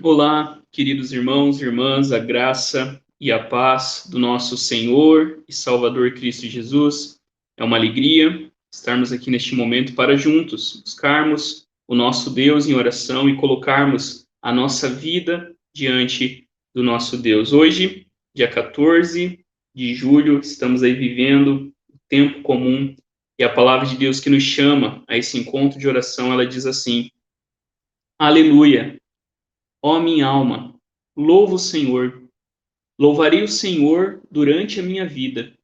Olá, queridos irmãos e irmãs, a graça e a paz do nosso Senhor e Salvador Cristo Jesus. É uma alegria estarmos aqui neste momento para juntos buscarmos o nosso Deus em oração e colocarmos a nossa vida diante do nosso Deus. Hoje, dia 14 de julho, estamos aí vivendo o tempo comum e a palavra de Deus que nos chama a esse encontro de oração, ela diz assim: Aleluia! Ó minha alma, louva o Senhor. Louvarei o Senhor durante a minha vida.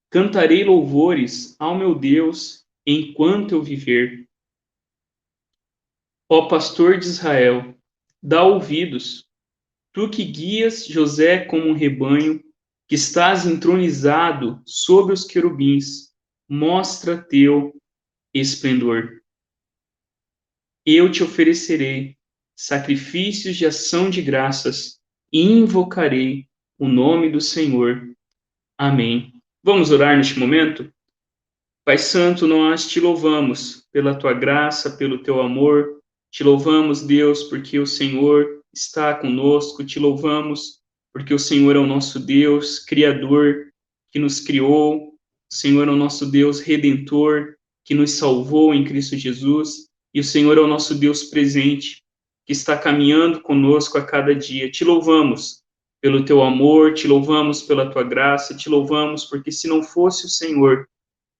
Cantarei louvores ao meu Deus enquanto eu viver. Ó pastor de Israel, dá ouvidos, tu que guias José como um rebanho, que estás entronizado sobre os querubins, mostra teu esplendor. Eu te oferecerei sacrifícios de ação de graças e invocarei o nome do Senhor. Amém. Vamos orar neste momento? Pai Santo, nós te louvamos pela tua graça, pelo teu amor. Te louvamos, Deus, porque o Senhor está conosco. Te louvamos porque o Senhor é o nosso Deus, Criador, que nos criou. O Senhor é o nosso Deus Redentor, que nos salvou em Cristo Jesus. E o Senhor é o nosso Deus presente, que está caminhando conosco a cada dia. Te louvamos pelo teu amor, te louvamos pela tua graça, te louvamos porque se não fosse o Senhor,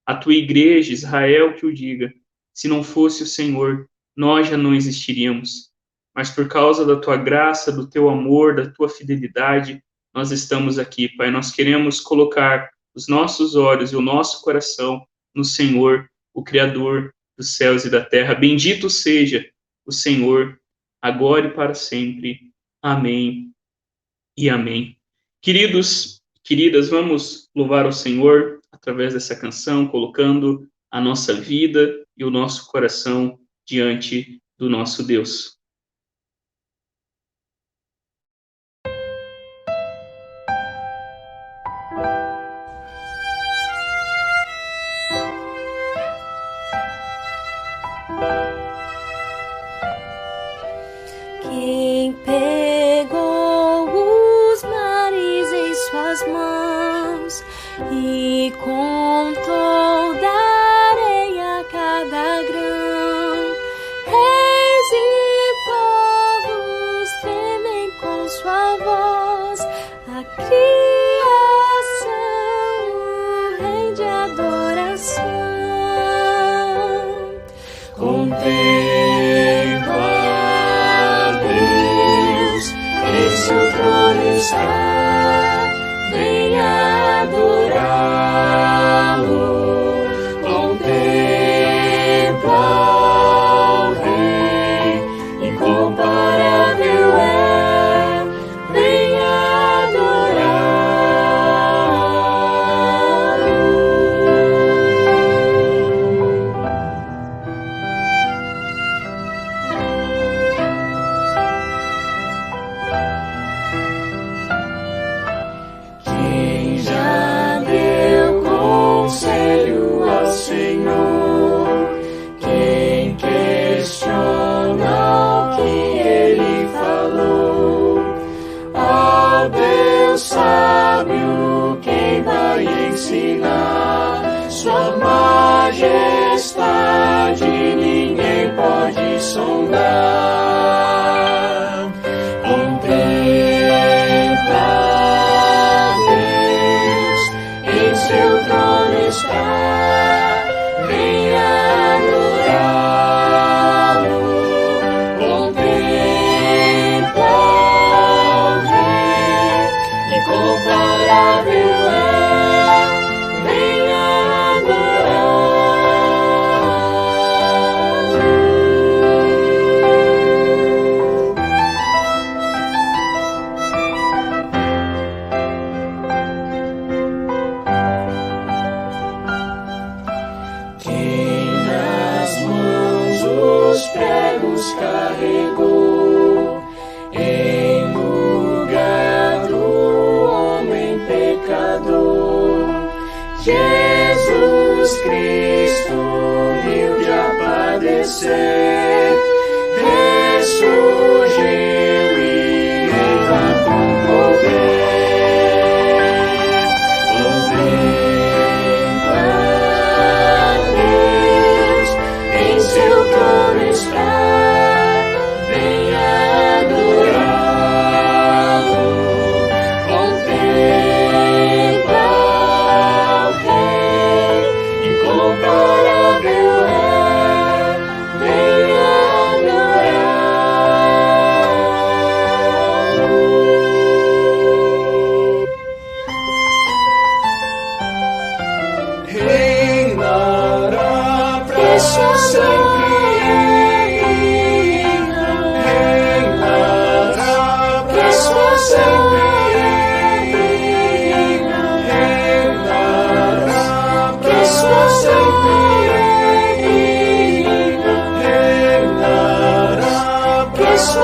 a tua igreja, Israel, que o diga, se não fosse o Senhor, nós já não existiríamos. Mas por causa da tua graça, do teu amor, da tua fidelidade, nós estamos aqui, Pai. Nós queremos colocar os nossos olhos e o nosso coração no Senhor, o Criador dos céus e da terra. Bendito seja o Senhor, agora e para sempre. Amém e amém. Queridos, queridas, vamos louvar o Senhor através dessa canção, colocando a nossa vida e o nosso coração diante do nosso Deus. Quem pegou os mares em suas mãos e contou da areia cada grão, reis e povos tremem com sua voz, a criação rende adoração. Seu trono está, venha adorá-lo, contempla o Rei, incomparável é, venha adorá-lo. Quem já deu conselho ao Senhor, quem questiona o que Ele falou, ao Deus sábio, quem vai ensinar sua majestade, ninguém pode sondar. Contempla seu trono está, venha adorá-lo, contempla o Rei, incomparável é, venha pregos carregou em lugar do homem pecador. Jesus Cristo, humilde a padecer, ressurgiu estar, venha adorá-lo. Contempla o Rei, incomparável é, venha adorá-lo. Reinará para sempre, reinará para sempre, reinará para sempre, reinará para sempre, reinará para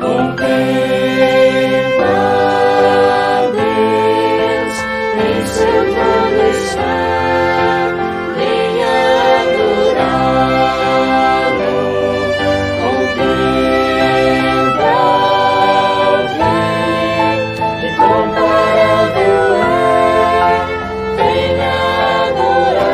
Contempla Deus em seu trono está, venha adorá-lo. Contempla o Rei, incomparável é, venha adorá-lo.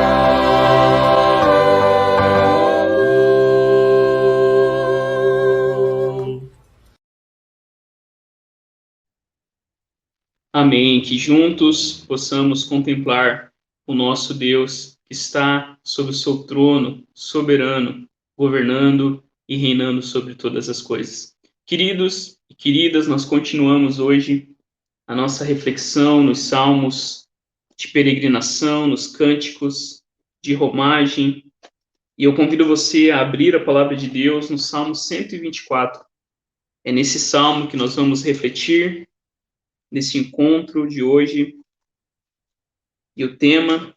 Amém. Que juntos possamos contemplar o nosso Deus que está sobre o seu trono, soberano, governando e reinando sobre todas as coisas. Queridos e queridas, nós continuamos hoje a nossa reflexão nos salmos de peregrinação, nos cânticos de romagem, e eu convido você a abrir a palavra de Deus no Salmo 124. É nesse salmo que nós vamos refletir nesse encontro de hoje, e o tema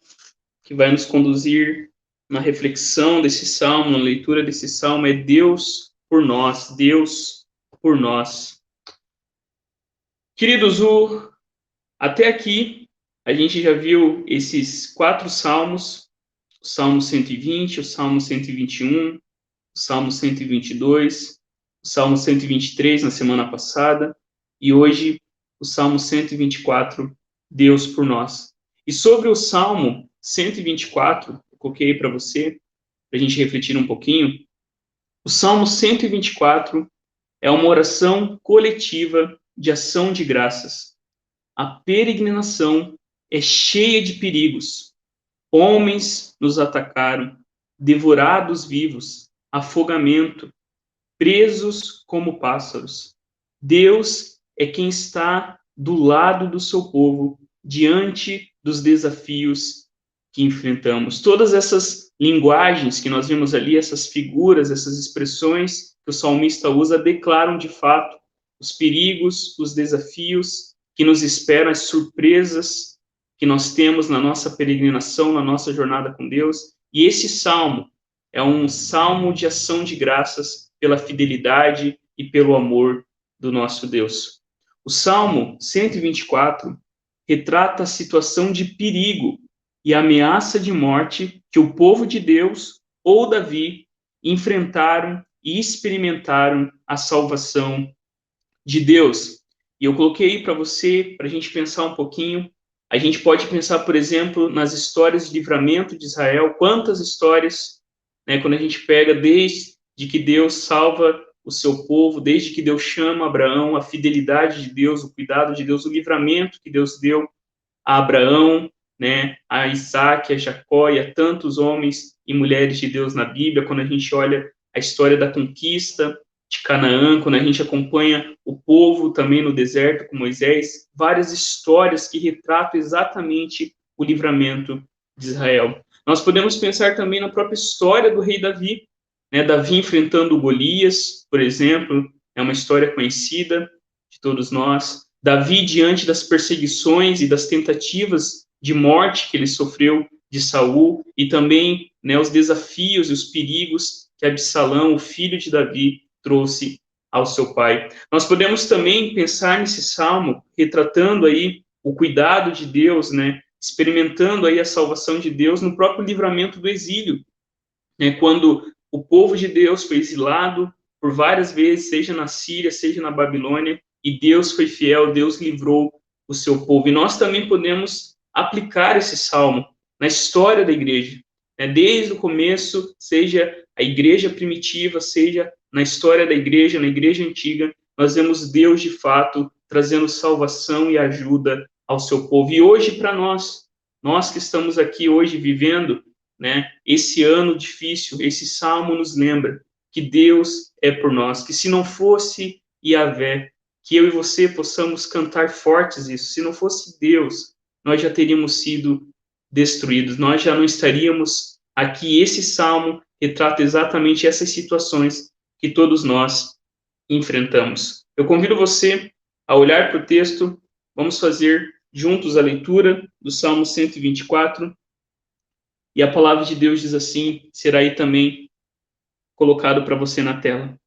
que vai nos conduzir na reflexão desse salmo, na leitura desse salmo, é Deus por nós, Deus por nós. Queridos, até aqui a gente já viu esses 4 salmos, o Salmo 120, o Salmo 121, o Salmo 122, o Salmo 123 na semana passada, e hoje o Salmo 124, Deus por nós. E sobre o Salmo 124, eu coloquei para você, para a gente refletir um pouquinho, o Salmo 124 é uma oração coletiva de ação de graças. A peregrinação é cheia de perigos. Homens nos atacaram, devorados vivos, afogamento, presos como pássaros. Deus é quem está do lado do seu povo, diante dos desafios que enfrentamos. Todas essas linguagens que nós vimos ali, essas figuras, essas expressões que o salmista usa, declaram de fato os perigos, os desafios que nos esperam, as surpresas que nós temos na nossa peregrinação, na nossa jornada com Deus. E esse salmo é um salmo de ação de graças pela fidelidade e pelo amor do nosso Deus. O Salmo 124 retrata a situação de perigo e ameaça de morte que o povo de Deus ou Davi enfrentaram e experimentaram a salvação de Deus. E eu coloquei para você, para a gente pensar um pouquinho. A gente pode pensar, por exemplo, nas histórias de livramento de Israel. Quantas histórias, né, quando a gente pega desde que Deus salva o seu povo, desde que Deus chama Abraão, a fidelidade de Deus, o cuidado de Deus, o livramento que Deus deu a Abraão, né, a Isaac, a Jacó e a tantos homens e mulheres de Deus na Bíblia. Quando a gente olha a história da conquista de Canaã, quando a gente acompanha o povo também no deserto com Moisés, várias histórias que retratam exatamente o livramento de Israel. Nós podemos pensar também na própria história do rei Davi, né? Davi enfrentando Golias, por exemplo, é uma história conhecida de todos nós. Davi diante das perseguições e das tentativas de morte que ele sofreu de Saul, e também, né, os desafios e os perigos que Absalão, o filho de Davi, trouxe ao seu pai. Nós podemos também pensar nesse salmo retratando aí o cuidado de Deus, né, experimentando aí a salvação de Deus no próprio livramento do exílio, né, quando o povo de Deus foi exilado por várias vezes, seja na Síria, seja na Babilônia, e Deus foi fiel, Deus livrou o seu povo. E nós também podemos aplicar esse salmo na história da igreja, né? Desde o começo, seja a igreja primitiva, seja na história da igreja, na igreja antiga, nós vemos Deus de fato trazendo salvação e ajuda ao seu povo. E hoje para nós que estamos aqui hoje vivendo, né, esse ano difícil, esse salmo nos lembra que Deus é por nós, que se não fosse Yahvé, que eu e você possamos cantar fortes isso, se não fosse Deus, nós já teríamos sido destruídos, nós já não estaríamos aqui. Esse salmo retrata exatamente essas situações que todos nós enfrentamos. Eu convido você a olhar para o texto, vamos fazer juntos a leitura do Salmo 124, e a palavra de Deus diz assim, será aí também colocado para você na tela.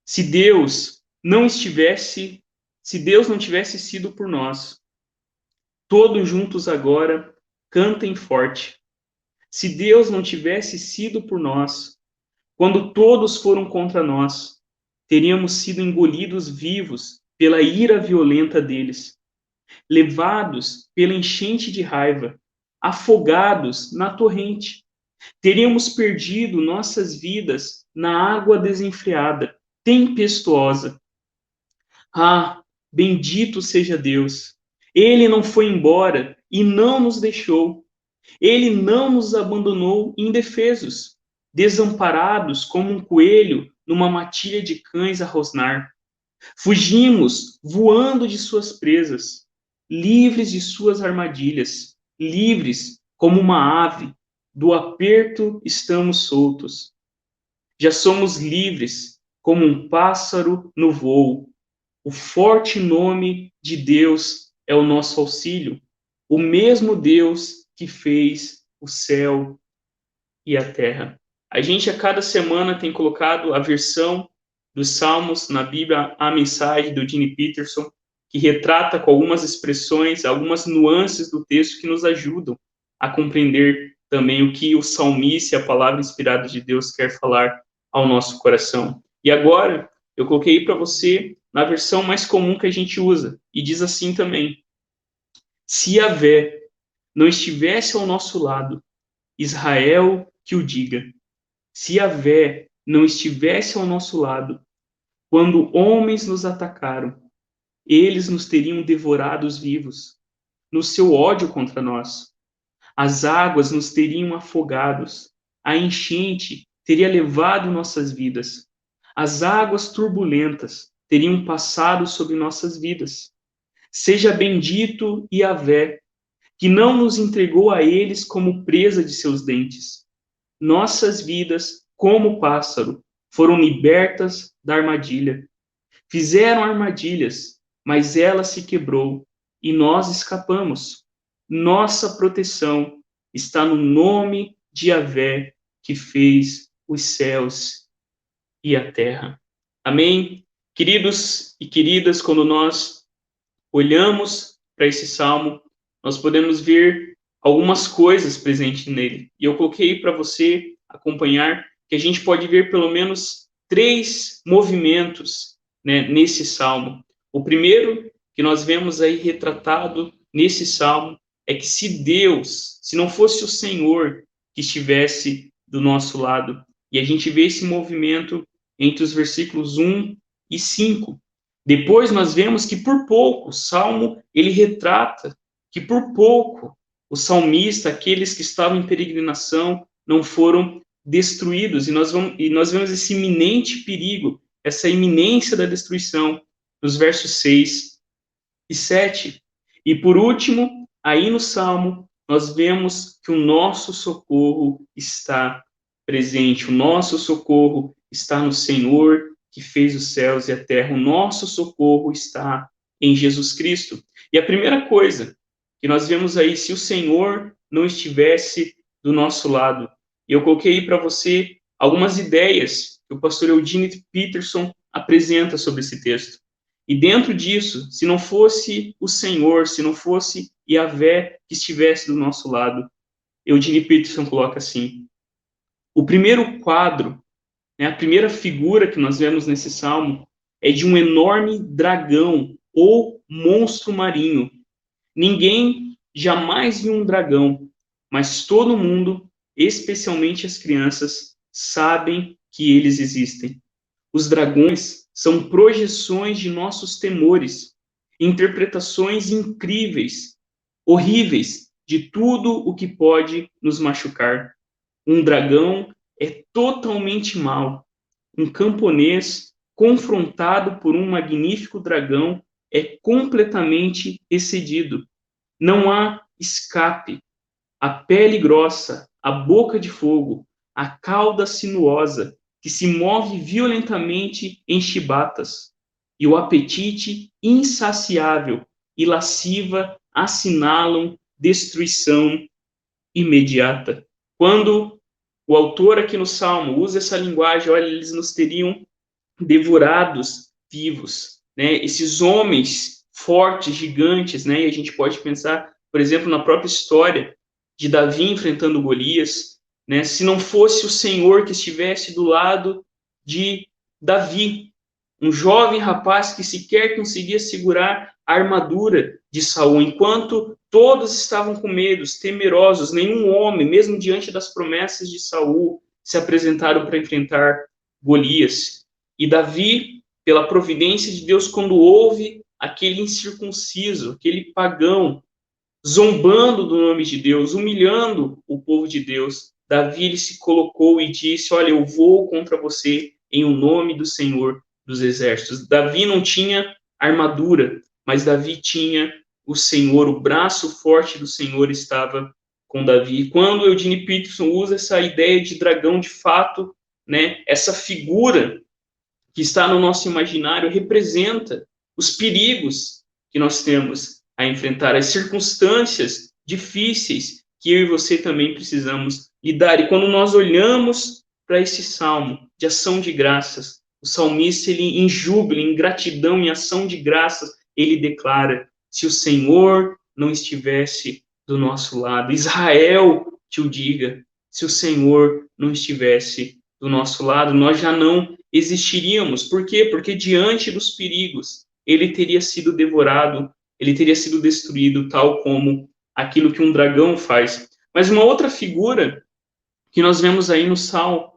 Se Deus não tivesse sido por nós, todos juntos agora cantem forte. Se Deus não tivesse sido por nós, quando todos foram contra nós, teríamos sido engolidos vivos pela ira violenta deles, levados pela enchente de raiva, afogados na torrente. Teríamos perdido nossas vidas na água desenfreada, tempestuosa. Ah, bendito seja Deus! Ele não foi embora e não nos deixou. Ele não nos abandonou indefesos, desamparados como um coelho numa matilha de cães a rosnar. Fugimos voando de suas presas, livres de suas armadilhas, livres como uma ave, do aperto estamos soltos. Já somos livres como um pássaro no voo. O forte nome de Deus é o nosso auxílio, o mesmo Deus que fez o céu e a terra. A gente a cada semana tem colocado a versão dos Salmos na Bíblia, a mensagem do Gene Peterson, que retrata com algumas expressões, algumas nuances do texto que nos ajudam a compreender também o que o salmista, a palavra inspirada de Deus, quer falar ao nosso coração. E agora, eu coloquei para você na versão mais comum que a gente usa, e diz assim também: se Yahvé não estivesse ao nosso lado, Israel que o diga. Se Yahvé não estivesse ao nosso lado, quando homens nos atacaram, eles nos teriam devorados vivos, no seu ódio contra nós. As águas nos teriam afogados, a enchente teria levado nossas vidas. As águas turbulentas teriam passado sobre nossas vidas. Seja bendito Yahvé, que não nos entregou a eles como presa de seus dentes. Nossas vidas, como pássaro, foram libertas da armadilha. Fizeram armadilhas, mas ela se quebrou e nós escapamos. Nossa proteção está no nome de Yahvé, que fez os céus e a terra. Amém? Queridos e queridas, quando nós olhamos para esse salmo, nós podemos ver algumas coisas presentes nele. E eu coloquei para você acompanhar que a gente pode ver pelo menos 3 movimentos, né, nesse salmo. O primeiro que nós vemos aí retratado nesse salmo é que se não fosse o Senhor que estivesse do nosso lado, e a gente vê esse movimento entre os versículos 1 e 5. Depois nós vemos que por pouco, o salmo, ele retrata que por pouco o salmista, aqueles que estavam em peregrinação, não foram destruídos, e nós vemos esse iminente perigo, essa iminência da destruição, nos versos 6 e 7. E por último, aí no salmo, nós vemos que o nosso socorro está presente, o nosso socorro está no Senhor, que fez os céus e a terra. O nosso socorro está em Jesus Cristo. E a primeira coisa que nós vemos aí, se o Senhor não estivesse do nosso lado, eu coloquei para você algumas ideias que o pastor Eugene Peterson apresenta sobre esse texto. E dentro disso, se não fosse o Senhor, se não fosse Yahvé que estivesse do nosso lado, Eugene Peterson coloca assim: O primeiro quadro, né, a primeira figura que nós vemos nesse salmo é de um enorme dragão ou monstro marinho. Ninguém jamais viu um dragão, mas todo mundo, especialmente as crianças, sabem que eles existem. Os dragões são projeções de nossos temores, interpretações incríveis, horríveis de tudo o que pode nos machucar. Um dragão é totalmente mau. Um camponês confrontado por um magnífico dragão é completamente excedido. Não há escape. A pele grossa, a boca de fogo, a cauda sinuosa, que se move violentamente em chibatas, e o apetite insaciável e lasciva assinalam destruição imediata. Quando o autor aqui no Salmo usa essa linguagem, olha, eles nos teriam devorados vivos, né? Esses homens fortes, gigantes, né? E a gente pode pensar, por exemplo, na própria história de Davi enfrentando Golias, né? Se não fosse o Senhor que estivesse do lado de Davi, um jovem rapaz que sequer conseguia segurar a armadura de Saul, enquanto todos estavam com medo, temerosos, nenhum homem, mesmo diante das promessas de Saul, se apresentaram para enfrentar Golias. E Davi, pela providência de Deus, quando ouve aquele incircunciso, aquele pagão, zombando do nome de Deus, humilhando o povo de Deus, Davi ele se colocou e disse: olha, eu vou contra você em o nome do Senhor dos Exércitos. Davi não tinha armadura, mas Davi tinha o Senhor, o braço forte do Senhor estava com Davi. Quando Eugene Peterson usa essa ideia de dragão, de fato, né, essa figura que está no nosso imaginário representa os perigos que nós temos a enfrentar, as circunstâncias difíceis que eu e você também precisamos lidar. E quando nós olhamos para esse salmo de ação de graças, o salmista, ele em júbilo, em gratidão, em ação de graças, ele declara: se o Senhor não estivesse do nosso lado, Israel te o diga, se o Senhor não estivesse do nosso lado, nós já não existiríamos. Por quê? Porque diante dos perigos, ele teria sido devorado, ele teria sido destruído, tal como aquilo que um dragão faz. Mas uma outra figura que nós vemos aí no Salmo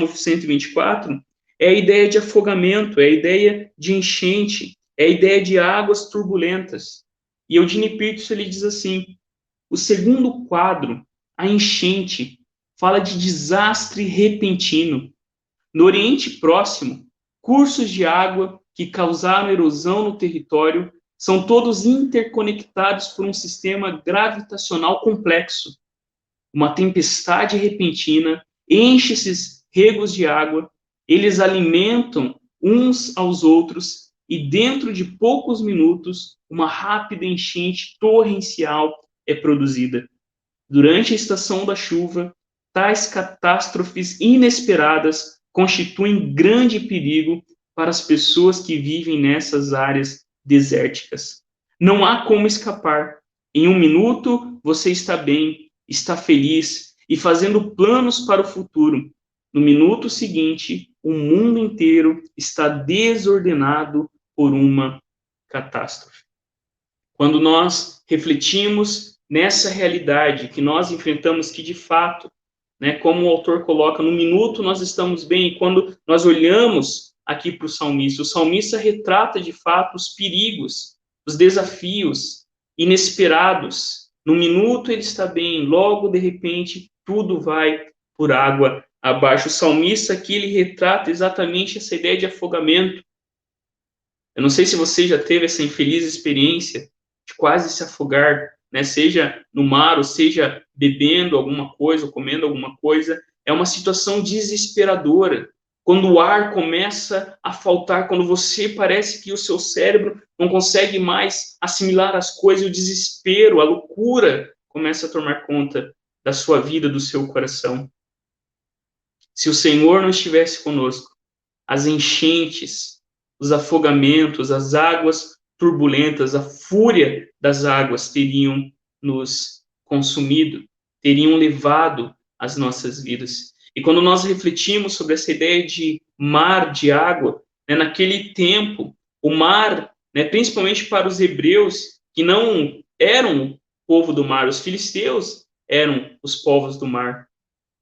124 é a ideia de afogamento, é a ideia de enchente, é a ideia de águas turbulentas. E Eugene Peterson ele diz assim: o segundo quadro, a enchente, fala de desastre repentino. No Oriente Próximo, cursos de água que causaram erosão no território são todos interconectados por um sistema gravitacional complexo. Uma tempestade repentina enche esses regos de água, eles alimentam uns aos outros e dentro de poucos minutos, uma rápida enchente torrencial é produzida. Durante a estação da chuva, tais catástrofes inesperadas constituem grande perigo para as pessoas que vivem nessas áreas desérticas. Não há como escapar. Em um minuto, você está bem, está feliz e fazendo planos para o futuro. No minuto seguinte, o mundo inteiro está desordenado por uma catástrofe. Quando nós refletimos nessa realidade que nós enfrentamos, que de fato, né, como o autor coloca, no minuto nós estamos bem, e quando nós olhamos aqui para o salmista retrata de fato os perigos, os desafios inesperados. No minuto ele está bem, logo de repente tudo vai por água abaixo. O salmista aqui ele retrata exatamente essa ideia de afogamento. Eu não sei se você já teve essa infeliz experiência de quase se afogar, né? Seja no mar, ou seja bebendo alguma coisa, ou comendo alguma coisa. É uma situação desesperadora. Quando o ar começa a faltar, quando você parece que o seu cérebro não consegue mais assimilar as coisas, o desespero, a loucura começa a tomar conta da sua vida, do seu coração. Se o Senhor não estivesse conosco, as enchentes, os afogamentos, as águas turbulentas, a fúria das águas teriam nos consumido, teriam levado as nossas vidas. E quando nós refletimos sobre essa ideia de mar, de água, né, naquele tempo, o mar, né, principalmente para os hebreus, que não eram o povo do mar, os filisteus eram os povos do mar.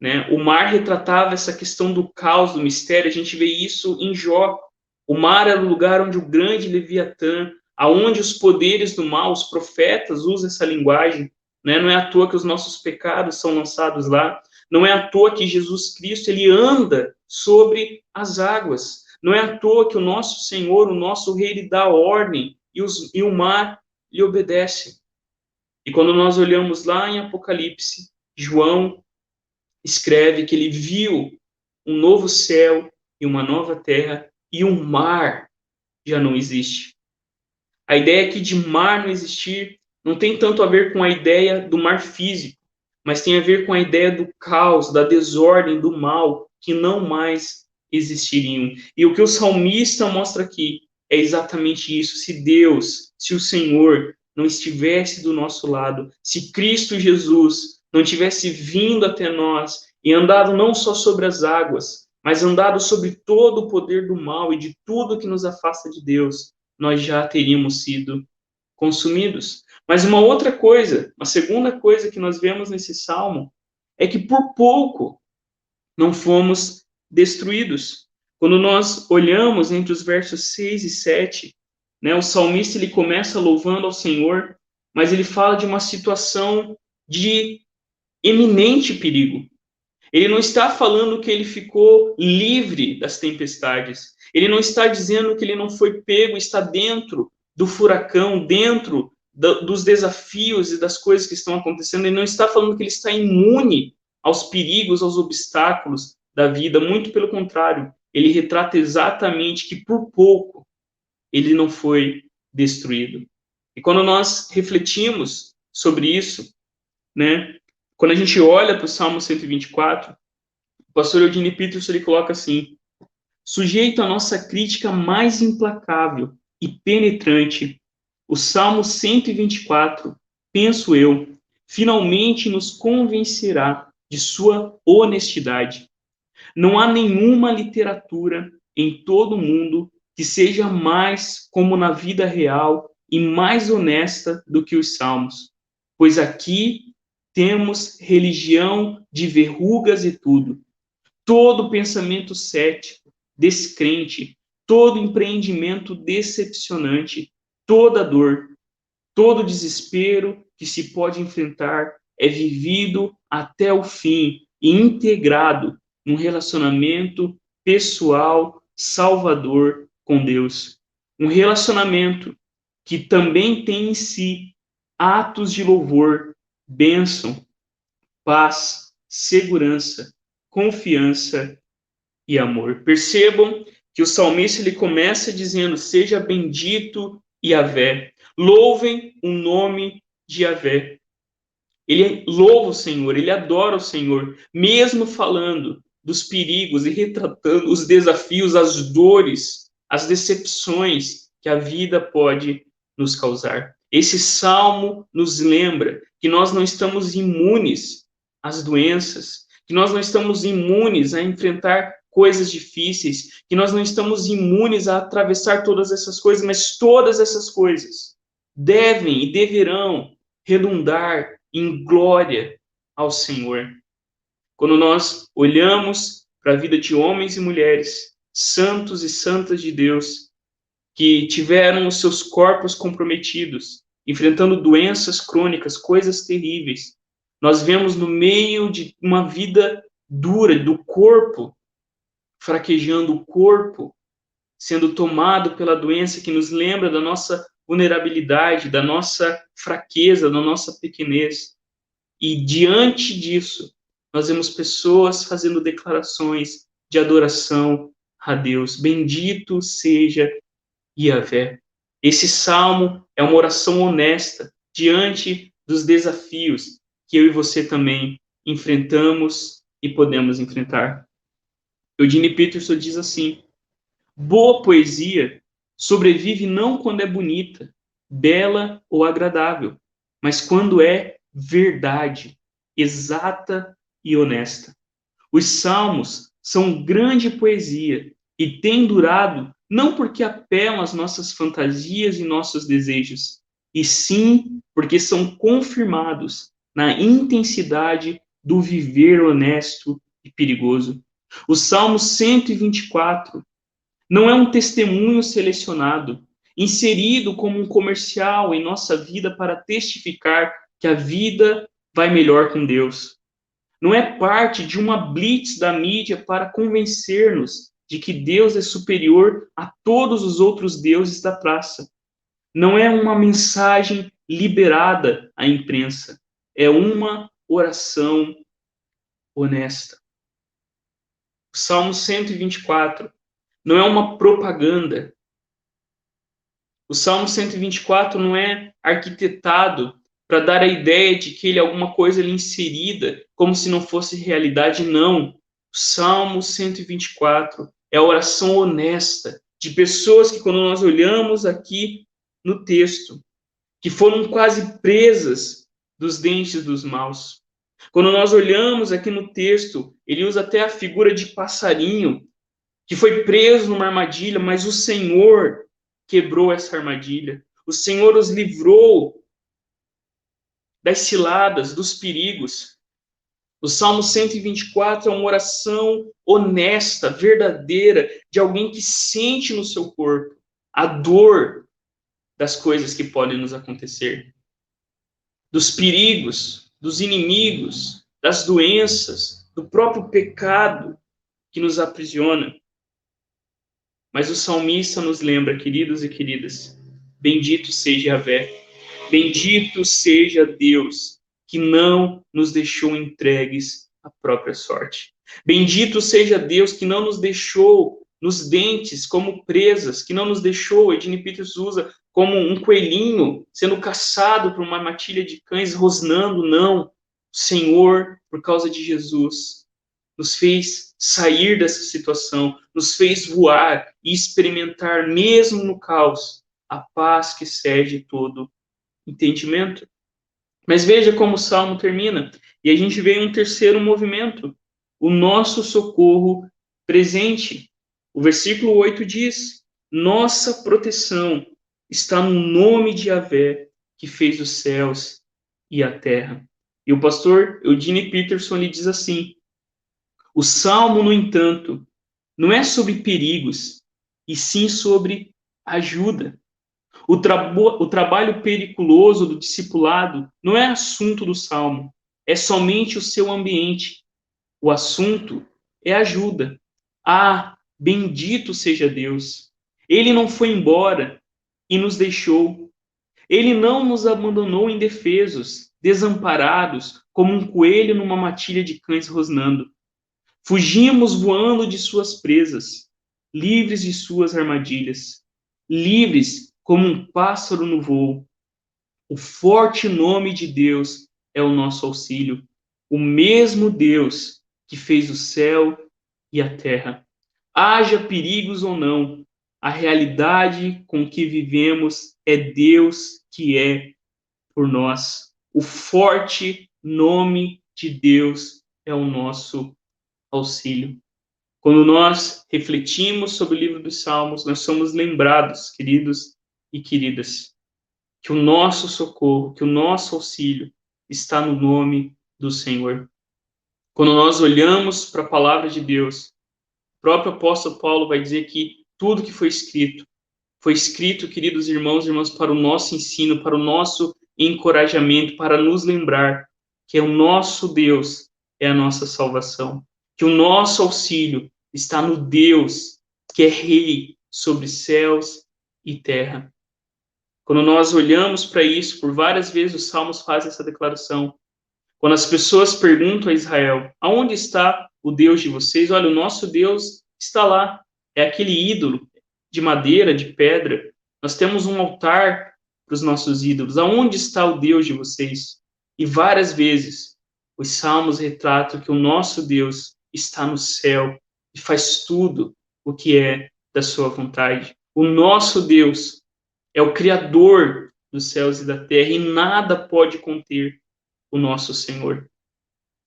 Né? O mar retratava essa questão do caos, do mistério. A gente vê isso em Jó. O mar era o lugar onde o grande Leviatã, aonde os poderes do mal, os profetas usam essa linguagem. Né? Não é à toa que os nossos pecados são lançados lá. Não é à toa que Jesus Cristo ele anda sobre as águas. Não é à toa que o nosso Senhor, o nosso Rei, ele dá ordem e o mar lhe obedece. E quando nós olhamos lá em Apocalipse, João escreve que ele viu um novo céu e uma nova terra e o mar já não existe. A ideia aqui de mar não existir não tem tanto a ver com a ideia do mar físico, mas tem a ver com a ideia do caos, da desordem, do mal, que não mais existiriam. E o que o salmista mostra aqui é exatamente isso. Se Deus, se o Senhor não estivesse do nosso lado, se Cristo Jesus não tivesse vindo até nós e andado não só sobre as águas, mas andado sobre todo o poder do mal e de tudo que nos afasta de Deus, nós já teríamos sido consumidos. Mas uma outra coisa, uma segunda coisa que nós vemos nesse salmo é que por pouco não fomos destruídos. Quando nós olhamos entre os versos 6 e 7, né, o salmista ele começa louvando ao Senhor, mas ele fala de uma situação de eminente perigo. Ele não está falando que ele ficou livre das tempestades. Ele não está dizendo que ele não foi pego, está dentro do furacão, dentro dos desafios e das coisas que estão acontecendo. Ele não está falando que ele está imune aos perigos, aos obstáculos da vida. Muito pelo contrário, ele retrata exatamente que por pouco ele não foi destruído. E quando nós refletimos sobre isso, né, quando a gente olha para o Salmo 124, o pastor Eugene Peterson ele coloca assim: sujeito à nossa crítica mais implacável e penetrante, o Salmo 124, penso eu, finalmente nos convencerá de sua honestidade. Não há nenhuma literatura em todo o mundo que seja mais como na vida real e mais honesta do que os Salmos, pois aqui temos religião de verrugas e tudo. Todo pensamento cético, descrente, todo empreendimento decepcionante, toda dor, todo desespero que se pode enfrentar é vivido até o fim e integrado num relacionamento pessoal, salvador com Deus. Um relacionamento que também tem em si atos de louvor, bênção, paz, segurança, confiança e amor. Percebam que o salmista ele começa dizendo: seja bendito Yahvé, louvem o nome de Yahvé. Ele louva o Senhor, ele adora o Senhor, mesmo falando dos perigos e retratando os desafios, as dores, as decepções que a vida pode nos causar. Esse salmo nos lembra que nós não estamos imunes às doenças, que nós não estamos imunes a enfrentar coisas difíceis, que nós não estamos imunes a atravessar todas essas coisas, mas todas essas coisas devem e deverão redundar em glória ao Senhor. Quando nós olhamos para a vida de homens e mulheres, santos e santas de Deus, que tiveram os seus corpos comprometidos, enfrentando doenças crônicas, coisas terríveis, nós vemos no meio de uma vida dura, do corpo fraquejando, o corpo sendo tomado pela doença que nos lembra da nossa vulnerabilidade, da nossa fraqueza, da nossa pequenez. E diante disso, nós vemos pessoas fazendo declarações de adoração a Deus. Bendito seja Yahvé. Esse salmo é uma oração honesta diante dos desafios que eu e você também enfrentamos e podemos enfrentar. Eugene Peterson diz assim: boa poesia sobrevive não quando é bonita, bela ou agradável, mas quando é verdade, exata e honesta. Os salmos são grande poesia e têm durado não porque apelam às nossas fantasias e nossos desejos, e sim porque são confirmados na intensidade do viver honesto e perigoso. O Salmo 124 não é um testemunho selecionado, inserido como um comercial em nossa vida para testificar que a vida vai melhor com Deus. Não é parte de uma blitz da mídia para convencer-nos de que Deus é superior a todos os outros deuses da praça. Não é uma mensagem liberada à imprensa. É uma oração honesta. O Salmo 124 não é uma propaganda. O Salmo 124 não é arquitetado para dar a ideia de que ele é alguma coisa ali inserida, como se não fosse realidade, não. O Salmo 124 é a oração honesta de pessoas que, quando nós olhamos aqui no texto, que foram quase presas dos dentes dos maus. Quando nós olhamos aqui no texto, ele usa até a figura de passarinho, que foi preso numa armadilha, mas o Senhor quebrou essa armadilha. O Senhor os livrou das ciladas, dos perigos. O Salmo 124 é uma oração honesta, verdadeira, de alguém que sente no seu corpo a dor das coisas que podem nos acontecer, dos perigos, dos inimigos, das doenças, do próprio pecado que nos aprisiona. Mas o salmista nos lembra, queridos e queridas, bendito seja Yahvé, bendito seja Deus, que não nos deixou entregues à própria sorte. Bendito seja Deus que não nos deixou nos dentes como presas, que não nos deixou, Eugene Peterson usa, como um coelhinho sendo caçado por uma matilha de cães rosnando, não. O Senhor, por causa de Jesus, nos fez sair dessa situação, nos fez voar e experimentar, mesmo no caos, a paz que excede todo entendimento. Mas veja como o Salmo termina, e a gente vê um terceiro movimento, o nosso socorro presente. O versículo 8 diz, nossa proteção está no nome de Yahvé, que fez os céus e a terra. E o pastor Eugene Peterson lhe diz assim, o Salmo, no entanto, não é sobre perigos, e sim sobre ajuda. O trabalho periculoso do discipulado não é assunto do Salmo, é somente o seu ambiente. O assunto é ajuda. Ah, bendito seja Deus! Ele não foi embora e nos deixou. Ele não nos abandonou indefesos, desamparados, como um coelho numa matilha de cães rosnando. Fugimos voando de suas presas, livres de suas armadilhas, livres como um pássaro no voo. O forte nome de Deus é o nosso auxílio, o mesmo Deus que fez o céu e a terra. Haja perigos ou não, a realidade com que vivemos é Deus que é por nós. O forte nome de Deus é o nosso auxílio. Quando nós refletimos sobre o livro dos Salmos, nós somos lembrados, queridos e queridas, que o nosso socorro, que o nosso auxílio está no nome do Senhor. Quando nós olhamos para a palavra de Deus, o próprio apóstolo Paulo vai dizer que tudo que foi escrito, queridos irmãos e irmãs, para o nosso ensino, para o nosso encorajamento, para nos lembrar que o nosso Deus é a nossa salvação, que o nosso auxílio está no Deus que é Rei sobre céus e terra. Quando nós olhamos para isso, por várias vezes os Salmos fazem essa declaração. Quando as pessoas perguntam a Israel, aonde está o Deus de vocês? Olha, o nosso Deus está lá. É aquele ídolo de madeira, de pedra. Nós temos um altar para os nossos ídolos. Aonde está o Deus de vocês? E várias vezes os Salmos retratam que o nosso Deus está no céu e faz tudo o que é da sua vontade. O nosso Deus é o Criador dos céus e da terra e nada pode conter o nosso Senhor.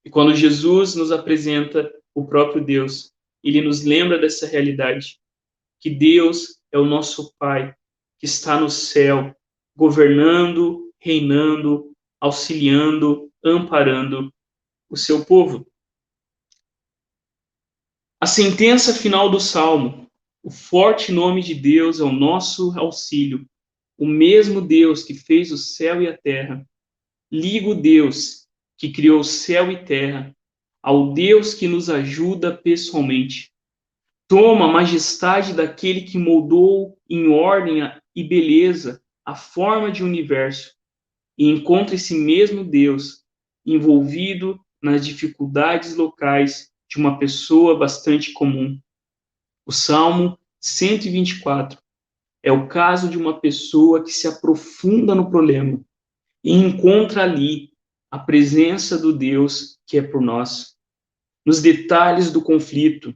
E quando Jesus nos apresenta o próprio Deus, ele nos lembra dessa realidade, que Deus é o nosso Pai, que está no céu, governando, reinando, auxiliando, amparando o seu povo. A sentença final do Salmo: o forte nome de Deus é o nosso auxílio, o mesmo Deus que fez o céu e a terra. Liga o Deus que criou céu e terra ao Deus que nos ajuda pessoalmente. Toma a majestade daquele que moldou em ordem e beleza a forma de universo e encontra esse mesmo Deus envolvido nas dificuldades locais de uma pessoa bastante comum. O Salmo 124 é o caso de uma pessoa que se aprofunda no problema e encontra ali a presença do Deus que é por nós. Nos detalhes do conflito,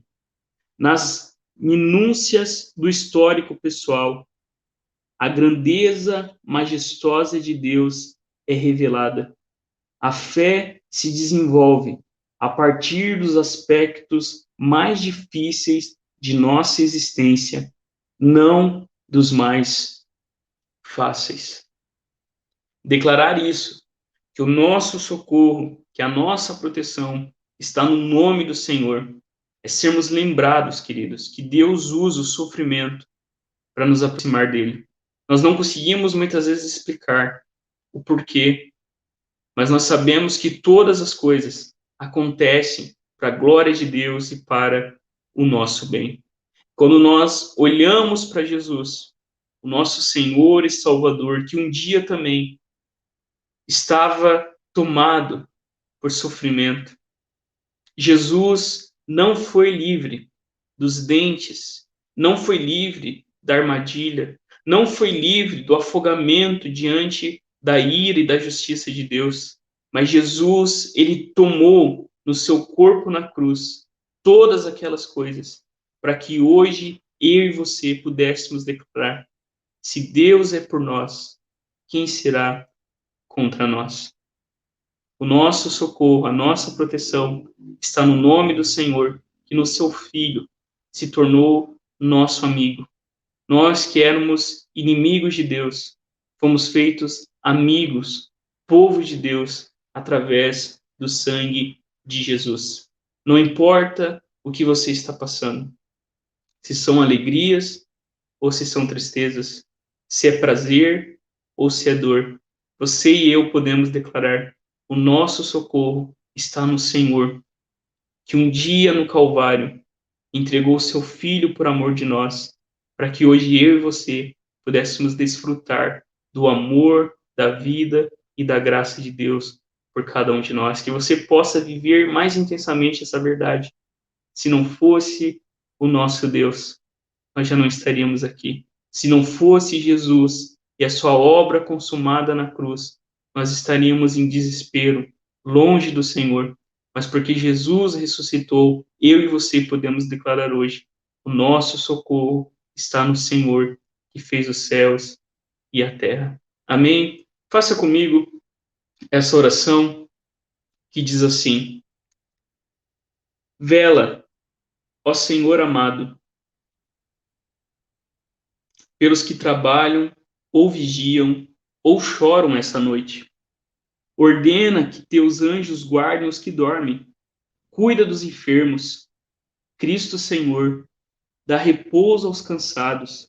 nas minúcias do histórico pessoal, a grandeza majestosa de Deus é revelada. A fé se desenvolve a partir dos aspectos mais difíceis de nossa existência, não dos mais fáceis. Declarar isso, que o nosso socorro, que a nossa proteção está no nome do Senhor, é sermos lembrados, queridos, que Deus usa o sofrimento para nos aproximar dele. Nós não conseguimos muitas vezes explicar o porquê, mas nós sabemos que todas as coisas acontecem para a glória de Deus e para o nosso bem. Quando nós olhamos para Jesus, o nosso Senhor e Salvador, que um dia também estava tomado por sofrimento, Jesus não foi livre dos dentes, não foi livre da armadilha, não foi livre do afogamento diante da ira e da justiça de Deus, mas Jesus, ele tomou no seu corpo na cruz todas aquelas coisas, para que hoje eu e você pudéssemos declarar: se Deus é por nós, quem será contra nós? O nosso socorro, a nossa proteção está no nome do Senhor, que no seu Filho se tornou nosso amigo. Nós que éramos inimigos de Deus, fomos feitos amigos, povo de Deus, através do sangue de Jesus. Não importa o que você está passando, se são alegrias ou se são tristezas, se é prazer ou se é dor, você e eu podemos declarar: o nosso socorro está no Senhor, que um dia no Calvário entregou seu Filho por amor de nós, para que hoje eu e você pudéssemos desfrutar do amor, da vida e da graça de Deus por cada um de nós. Que você possa viver mais intensamente essa verdade. Se não fosse o nosso Deus, nós já não estaríamos aqui. Se não fosse Jesus e a sua obra consumada na cruz, nós estaríamos em desespero, longe do Senhor. Mas porque Jesus ressuscitou, eu e você podemos declarar hoje: o nosso socorro está no Senhor, que fez os céus e a terra. Amém? Faça comigo essa oração que diz assim: vela, ó Senhor amado, pelos que trabalham, ou vigiam, ou choram essa noite. Ordena que teus anjos guardem os que dormem. Cuida dos enfermos. Cristo Senhor, dá repouso aos cansados.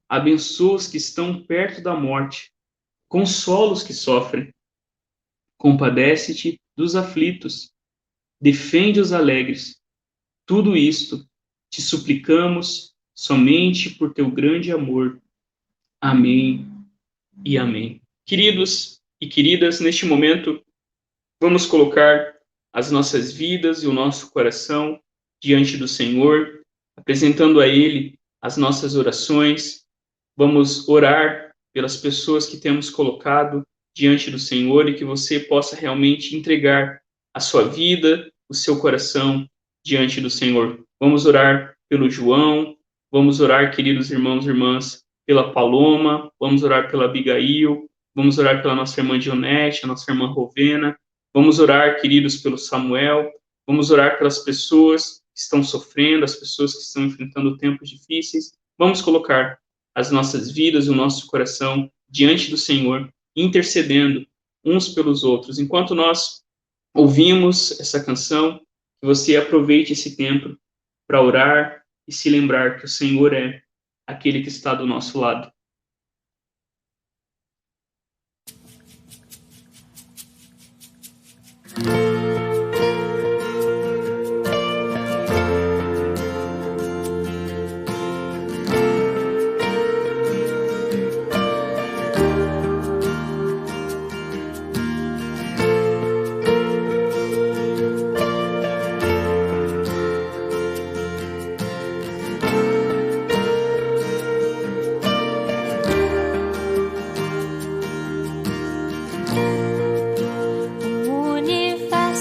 Abençoa os que estão perto da morte. Consola os que sofrem. Compadece-te dos aflitos. Defende os alegres. Tudo isto te suplicamos somente por teu grande amor. Amém e amém. Queridos e queridas, neste momento, vamos colocar as nossas vidas e o nosso coração diante do Senhor, apresentando a Ele as nossas orações. Vamos orar pelas pessoas que temos colocado diante do Senhor e que você possa realmente entregar a sua vida, o seu coração diante do Senhor. Vamos orar pelo João, vamos orar, queridos irmãos e irmãs, pela Paloma, vamos orar pela Abigail, vamos orar pela nossa irmã Dionete, a nossa irmã Rovena, vamos orar, queridos, pelo Samuel, Vamos orar pelas pessoas que estão sofrendo, as pessoas que estão enfrentando tempos difíceis. Vamos colocar as nossas vidas, o nosso coração diante do Senhor, intercedendo uns pelos outros. Enquanto nós ouvimos essa canção, que você aproveite esse tempo para orar e se lembrar que o Senhor é aquele que está do nosso lado. O universo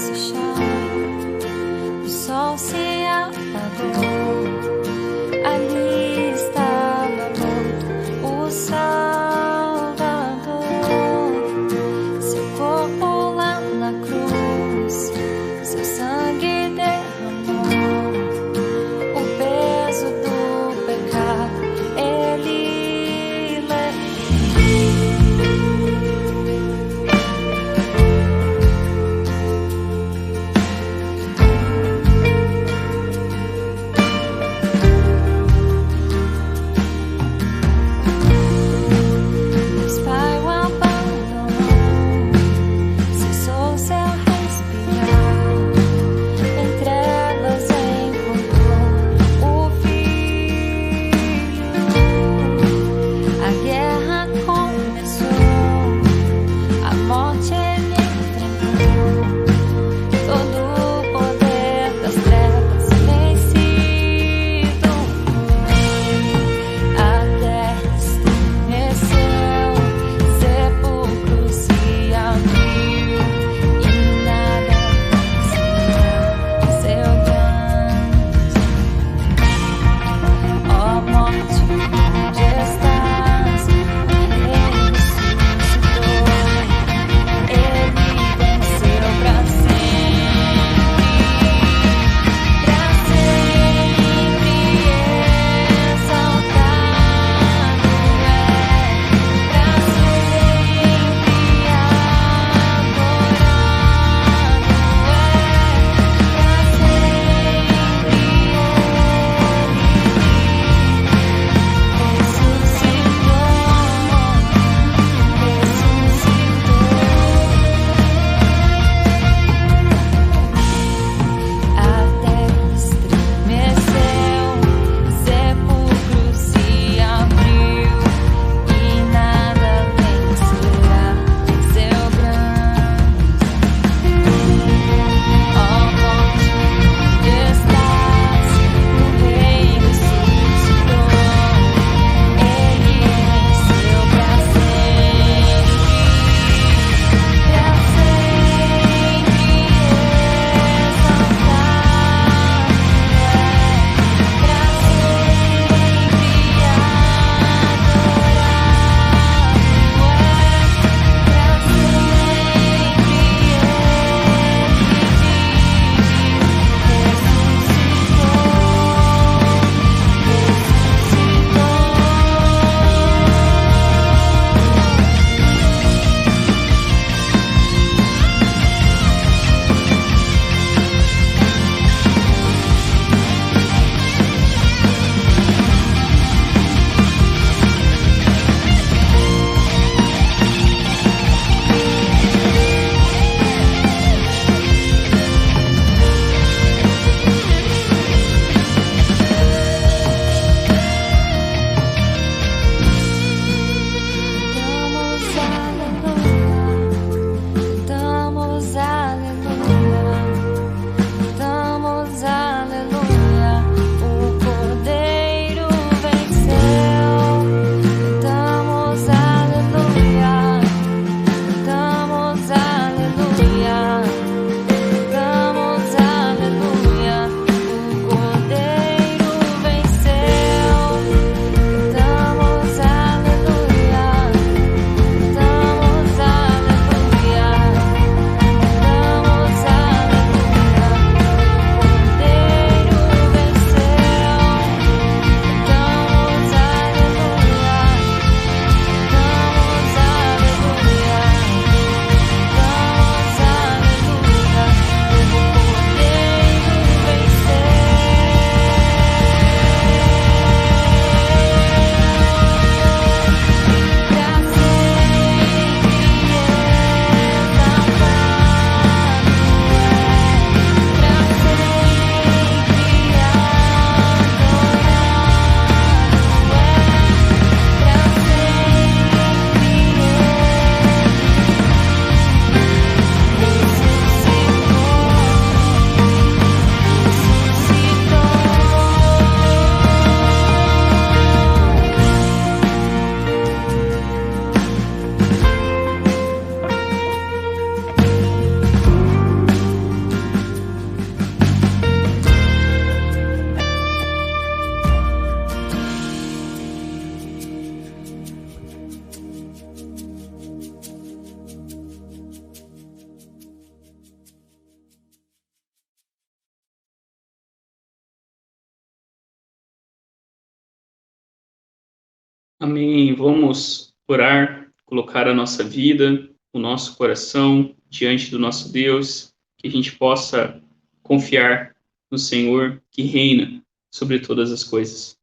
Amém. Vamos orar, colocar a nossa vida, o nosso coração diante do nosso Deus, que a gente possa confiar no Senhor que reina sobre todas as coisas.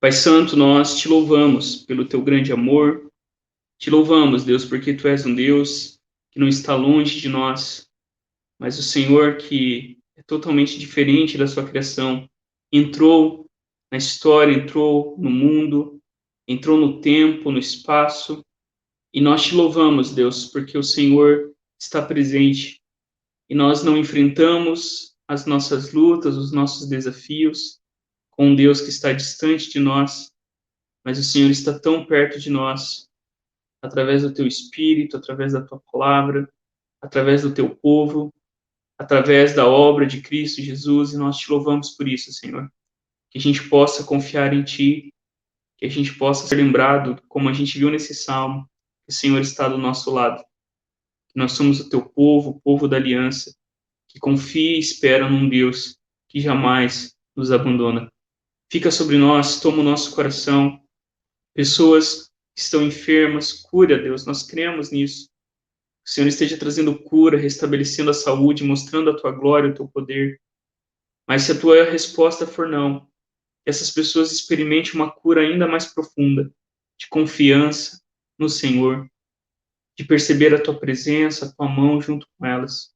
Pai Santo, nós te louvamos pelo teu grande amor, te louvamos, Deus, porque tu és um Deus que não está longe de nós, mas o Senhor que é totalmente diferente da sua criação, entrou na história, entrou no mundo, entrou no tempo, no espaço, e nós te louvamos, Deus, porque o Senhor está presente e nós não enfrentamos as nossas lutas, os nossos desafios com um Deus que está distante de nós, mas o Senhor está tão perto de nós, através do teu Espírito, através da tua palavra, através do teu povo, através da obra de Cristo Jesus, e nós te louvamos por isso, Senhor. Que a gente possa confiar em Ti, que a gente possa ser lembrado, como a gente viu nesse salmo, que o Senhor está do nosso lado, que nós somos o Teu povo, o povo da aliança, que confia e espera num Deus que jamais nos abandona. Fica sobre nós, toma o nosso coração, pessoas que estão enfermas, cura, Deus, nós cremos nisso. Que o Senhor esteja trazendo cura, restabelecendo a saúde, mostrando a Tua glória, o Teu poder. Mas se a Tua resposta for não, que essas pessoas experimentem uma cura ainda mais profunda, de confiança no Senhor, de perceber a Tua presença, a Tua mão junto com elas.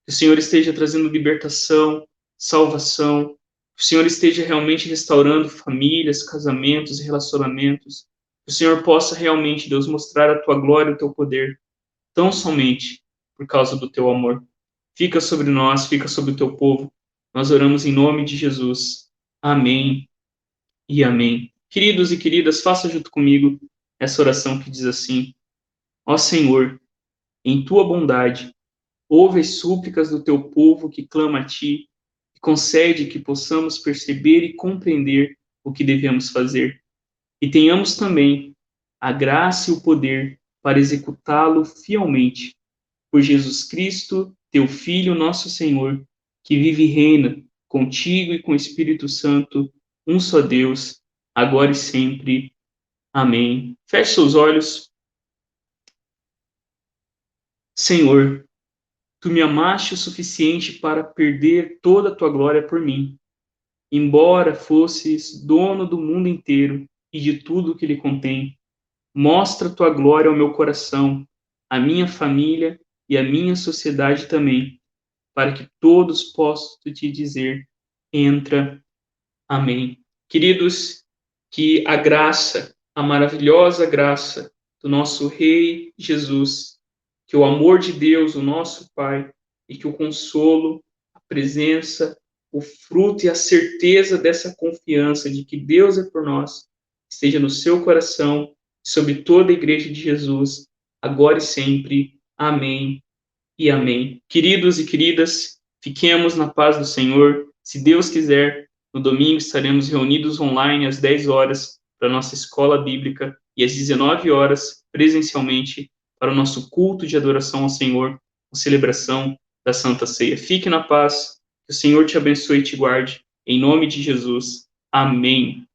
Que o Senhor esteja trazendo libertação, salvação, que o Senhor esteja realmente restaurando famílias, casamentos e relacionamentos. Que o Senhor possa realmente, Deus, mostrar a Tua glória e o Teu poder, tão somente por causa do Teu amor. Fica sobre nós, fica sobre o Teu povo. Nós oramos em nome de Jesus. Amém e amém. Queridos e queridas, faça junto comigo essa oração que diz assim: Ó Senhor, em Tua bondade, ouve as súplicas do Teu povo que clama a Ti e concede que possamos perceber e compreender o que devemos fazer. E tenhamos também a graça e o poder para executá-lo fielmente. Por Jesus Cristo, Teu Filho, nosso Senhor, que vive e reina contigo e com o Espírito Santo, um só Deus, agora e sempre. Amém. Feche seus olhos. Senhor, Tu me amaste o suficiente para perder toda a Tua glória por mim. Embora fosses dono do mundo inteiro e de tudo que ele contém, mostra Tua glória ao meu coração, à minha família e à minha sociedade também, para que todos possam te dizer: entra. Amém. Queridos, que a graça, a maravilhosa graça do nosso Rei Jesus, que o amor de Deus, o nosso Pai, e que o consolo, a presença, o fruto e a certeza dessa confiança de que Deus é por nós, esteja no seu coração e sobre toda a igreja de Jesus, agora e sempre. Amém e amém. Queridos e queridas, fiquemos na paz do Senhor. Se Deus quiser, no domingo estaremos reunidos online às 10 horas para a nossa escola bíblica e às 19 horas presencialmente para o nosso culto de adoração ao Senhor, com celebração da Santa Ceia. Fique na paz, que o Senhor te abençoe e te guarde. Em nome de Jesus. Amém.